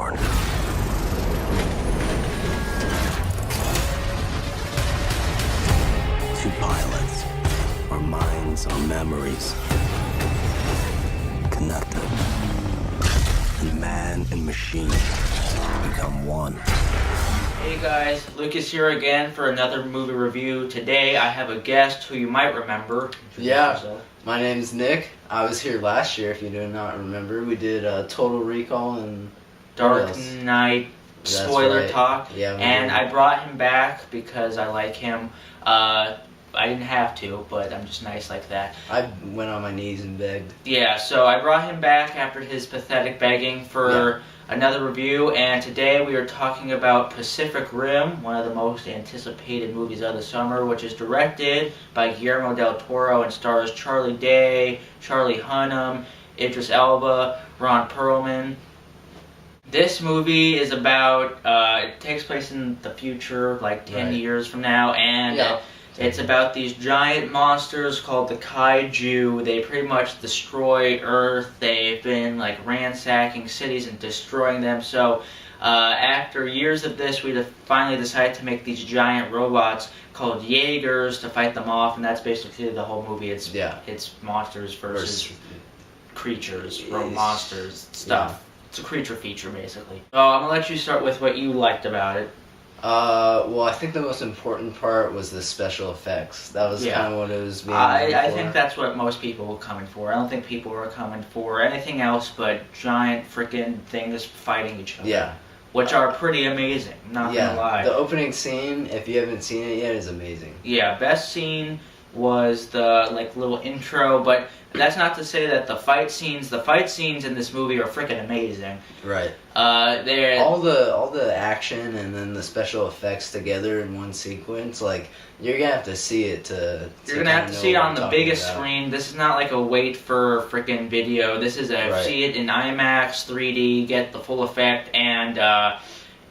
born. Two pilots, our minds, our memories, connected. And man and machine become one. Hey guys, Lucas here again for another movie review. Today I have a guest who you might remember. Yeah, my name's Nick. I was here last year, if you do not remember. We did Total Recall and Dark Knight spoiler talk. Yeah, and I brought him back because I like him. I didn't have to, but I'm just nice like that. I went on my knees and begged. Yeah, so I brought him back after his pathetic begging for another review, and today we are talking about Pacific Rim, one of the most anticipated movies of the summer, which is directed by Guillermo del Toro and stars Charlie Day, Charlie Hunnam, Idris Elba, Ron Perlman. This movie is about, it takes place in the future, like 10 years from now, and it's about these giant monsters called the Kaiju. They pretty much destroy Earth. They've been like ransacking cities and destroying them. So after years of this, we finally decided to make these giant robots called Jaegers to fight them off, and that's basically the whole movie. It's monsters versus creatures, monsters, stuff. Yeah. It's a creature feature, basically. So I'm gonna let you start with what you liked about it. Well, I think the most important part was the special effects. That was kind of what it was being I think that's what most people were coming for. I don't think people were coming for anything else but giant freaking things fighting each other. Yeah. Which are pretty amazing, not gonna lie. The opening scene, if you haven't seen it yet, is amazing. Yeah, best scene was the little intro, but that's not to say that the fight scenes in this movie are freaking amazing. Right. They're all the action and then the special effects together in one sequence. Like, you're gonna have to see it you're gonna have to see it on the biggest screen. This is not like a wait for freaking video. This is see it in IMAX 3D, get the full effect, and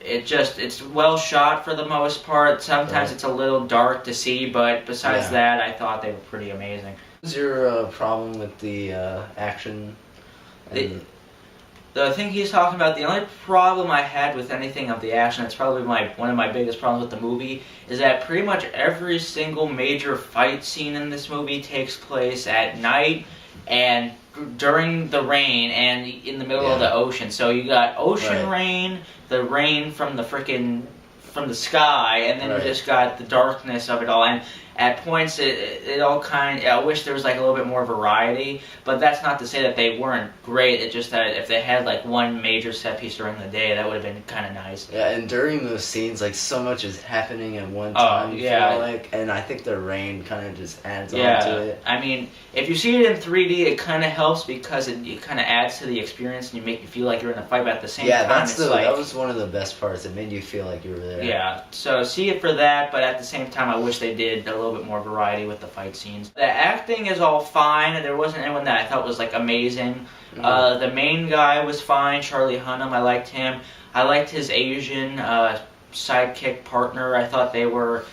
it's well shot for the most part. Sometimes it's a little dark to see, but besides that, I thought they were pretty amazing. What was your problem with the action? The thing he's talking about, the only problem I had with anything of the action, it's probably one of my biggest problems with the movie, is that pretty much every single major fight scene in this movie takes place at night and during the rain and in the middle of the ocean. So you got ocean rain, the rain from the sky, and then you just got the darkness of it all. And at points, it all I wish there was like a little bit more variety, but that's not to say that they weren't great. It's just that if they had like one major set piece during the day, that would have been kind of nice. Yeah, and during those scenes, like, so much is happening at one time. Feel like, and I think the rain kind of just adds on to it. I mean, if you see it in 3D, it kind of helps because it kind of adds to the experience and you make you feel like you're in a fight, but at the same time, that was one of the best parts. It made you feel like you were there. Yeah, so see it for that, but at the same time, I wish they did a little bit more variety with the fight scenes. The acting is all fine, and there wasn't anyone that I thought was like amazing. The main guy was fine, Charlie Hunnam. I liked him. I liked his Asian sidekick partner. I thought they were.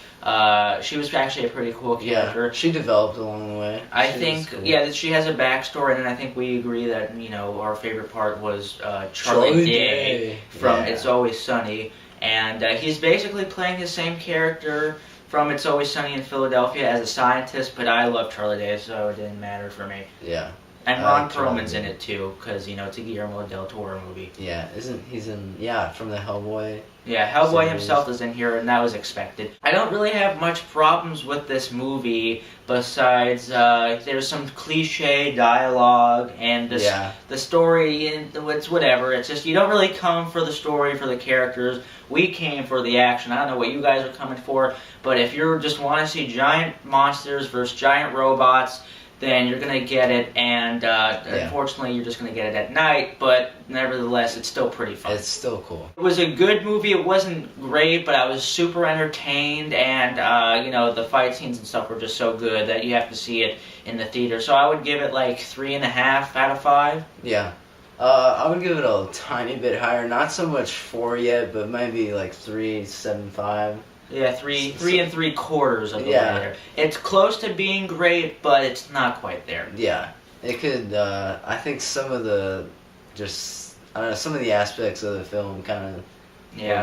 She was actually a pretty cool character. Yeah, she developed along the way. I think, that she has a backstory, and I think we agree that our favorite part was Charlie Day from It's Always Sunny, and he's basically playing the same character from It's Always Sunny in Philadelphia as a scientist, but I love Charlie Day, so it didn't matter for me. Yeah. And Ron Perlman's in it too, because, it's a Guillermo del Toro movie. Yeah, he's in from the Hellboy. Yeah, Hellboy himself is in here, and that was expected. I don't really have much problems with this movie, besides there's some cliche dialogue, and the story, it's whatever. It's just, you don't really come for the story, for the characters. We came for the action. I don't know what you guys are coming for, but if you just want to see giant monsters versus giant robots, then you're going to get it, and unfortunately you're just going to get it at night, but nevertheless it's still pretty fun. It's still cool. It was a good movie. It wasn't great, but I was super entertained, and the fight scenes and stuff were just so good that you have to see it in the theater. So I would give it like 3.5 out of 5. Yeah. I would give it a tiny bit higher, not so much 4 yet, but maybe like 3.75. Yeah, 3 3/4 of the way there. It's close to being great, but it's not quite there. Yeah, it could. I think some of the I don't know, some of the aspects of the film kind of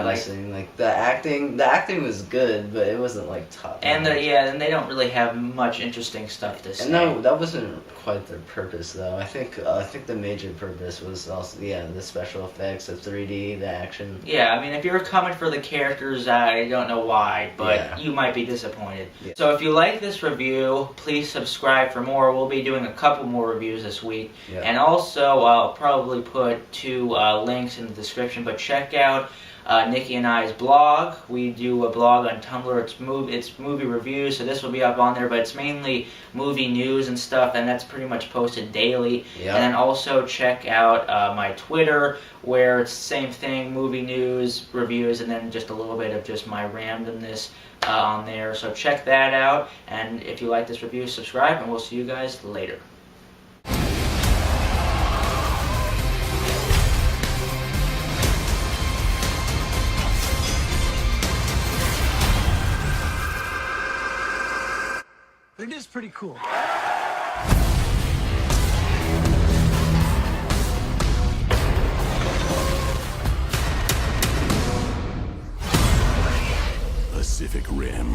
missing. Like the acting was good, but it wasn't like top. And and they don't really have much interesting stuff to say. And no, that wasn't quite their purpose though. I think the major purpose was also the special effects, the 3D, the action. Yeah, I mean, if you're coming for the characters, I don't know why, but you might be disappointed. Yeah. So if you like this review, please subscribe for more. We'll be doing a couple more reviews this week. Yeah. And also, I'll probably put 2 links in the description, but check out Nikki and I's blog. We do a blog on Tumblr. It's movie reviews, so this will be up on there, but it's mainly movie news and stuff, and that's pretty much posted daily. Yep. And then also check out my Twitter, where it's the same thing, movie news, reviews, and then just a little bit of just my randomness on there. So check that out, and if you like this review, subscribe, and we'll see you guys later. It is pretty cool. Pacific Rim.